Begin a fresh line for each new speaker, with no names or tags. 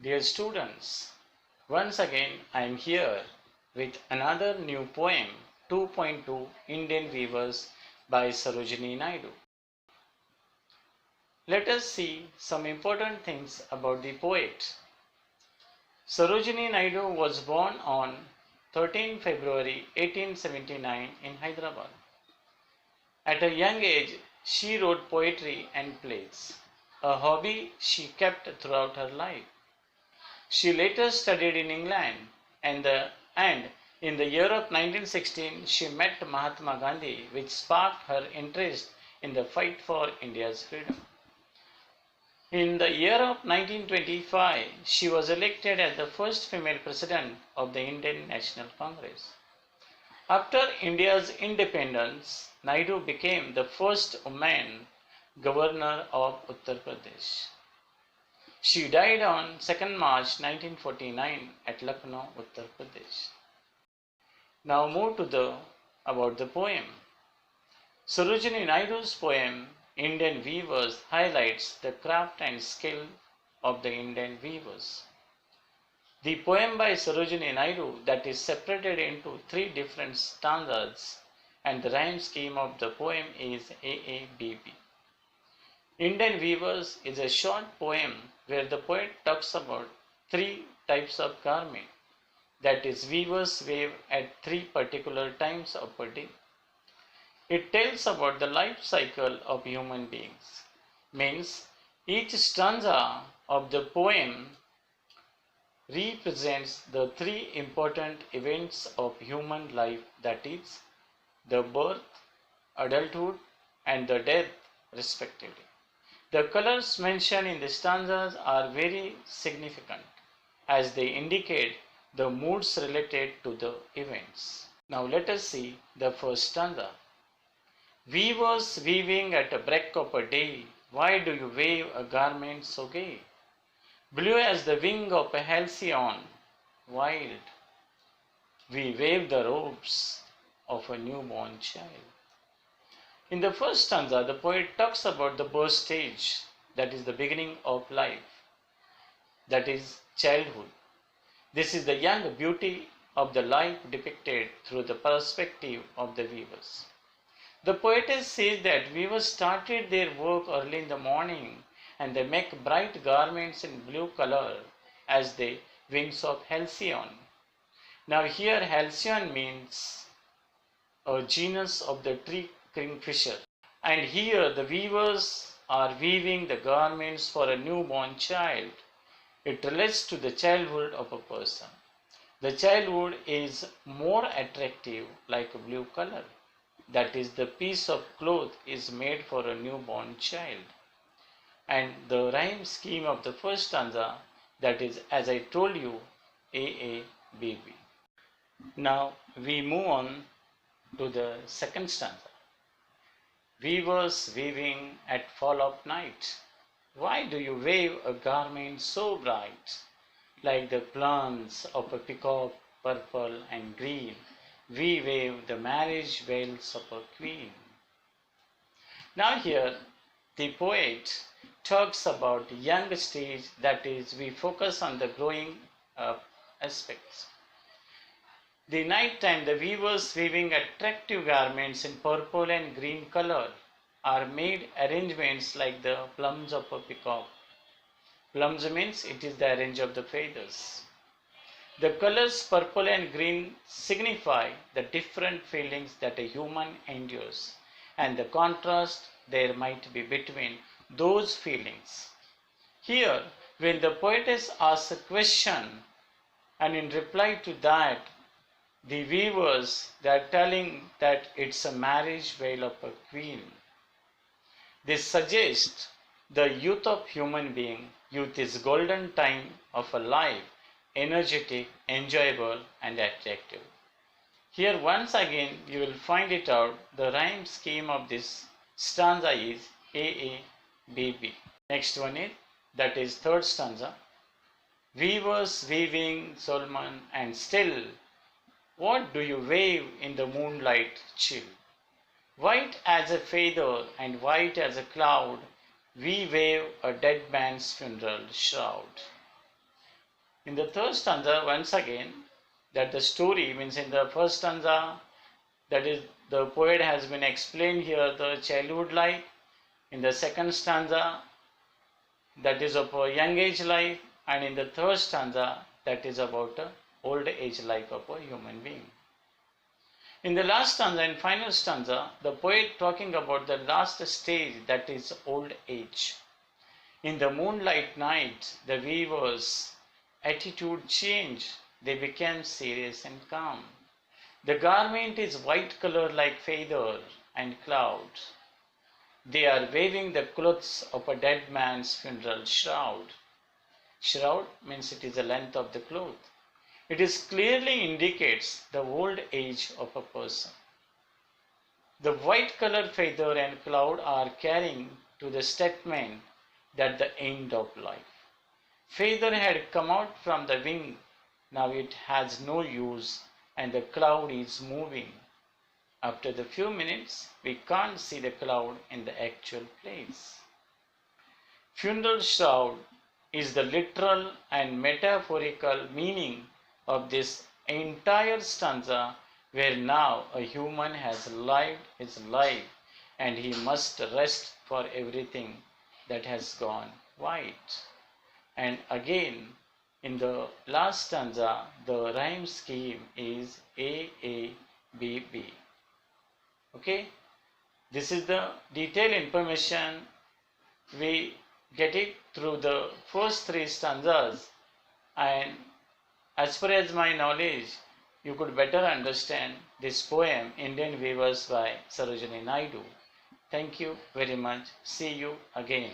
Dear students, once again I am here with another new poem 2.2 Indian Weavers by Sarojini Naidu. Let us see some important things about the poet. Sarojini Naidu was born on 13 February 1879 in Hyderabad. At a young age, she wrote poetry and plays, a hobby she kept throughout her life. She later studied in England and in the year of 1916 she met Mahatma Gandhi, which sparked her interest in the fight for India's freedom. In the year of 1925, she was elected as the first female president of the Indian National Congress. After India's independence, Naidu became the first woman governor of Uttar Pradesh. She died on 2nd March 1949 at Lucknow, Uttar Pradesh. Now move to about the poem. Sarojini Naidu's poem Indian Weavers highlights the craft and skill of the Indian weavers. The poem by Sarojini Naidu that is separated into 3 different stanzas and the rhyme scheme of the poem is AABB. Indian Weavers is a short poem where the poet talks about 3 types of garment, that is, weavers weave at 3 particular times of a day. It tells about the life cycle of human beings. Means each stanza of the poem represents the 3 important events of human life, that is, the birth, adulthood, and the death, respectively. The colors mentioned in the stanzas are very significant as they indicate the moods related to the events. Now let us see the first stanza. Weavers weaving at a break of a day, why do you wave a garment so gay? Blue as the wing of a halcyon, wild, we wave the robes of a newborn child. In the first stanza, the poet talks about the birth stage, that is the beginning of life, that is childhood. This is the young beauty of the life depicted through the perspective of the weavers. The poetess says that weavers started their work early in the morning and they make bright garments in blue color as the wings of halcyon. Now here halcyon means a genus of the tree kingfisher. And here the weavers are weaving the garments for a newborn child. It relates to the childhood of a person. The childhood is more attractive like a blue color. That is, the piece of cloth is made for a newborn child. And the rhyme scheme of the first stanza, that is, as I told you, AABB. Now we move on to the second stanza. Weavers weaving at fall of night, why do you wave a garment so bright? Like the plumes of a peacock, purple and green, we wave the marriage veils of a queen. Now here the poet talks about young stage, that is, we focus on the growing aspects. The night time, the weavers weaving attractive garments in purple and green color are made arrangements like the plumes of a peacock. Plumes means it is the arrange of the feathers. The colors purple and green signify the different feelings that a human endures and the contrast there might be between those feelings. Here, when the poetess asks a question and in reply to that, the weavers, they are telling that it's a marriage veil of a queen. This suggests the youth of human being. Youth is golden time of a life, energetic, enjoyable and attractive. Here once again you will find it out. The rhyme scheme of this stanza is AABB. Next one is, that is third stanza. Weavers weaving Solomon and still, what do you wave in the moonlight chill? White as a feather and white as a cloud, we wave a dead man's funeral shroud. In the third stanza, once again, that the story means in the first stanza, that is, the poet has been explained here the childhood life. In the second stanza, that is of a young age life, and in the third stanza, that is about a old age life of a human being. In the last stanza and final stanza, the poet talking about the last stage, that is old age. In the moonlight night, the weaver's attitude changed. They became serious and calm. The garment is white color like feather and cloud. They are weaving the clothes of a dead man's funeral shroud. Shroud means it is the length of the cloth. It is clearly indicates the old age of a person. The white colored feather and cloud are carrying to the statement that the end of life. Feather had come out from the wing, now it has no use, and the cloud is moving. After the few minutes, we can't see the cloud in the actual place. Funeral shroud is the literal and metaphorical meaning of this entire stanza, where now a human has lived his life and he must rest for everything that has gone white. And again, in the last stanza, the rhyme scheme is A, B, B. Okay, this is the detailed information. We get it through the first three stanzas, and as far as my knowledge, you could better understand this poem, Indian Weavers by Sarojini Naidu. Thank you very much. See you again.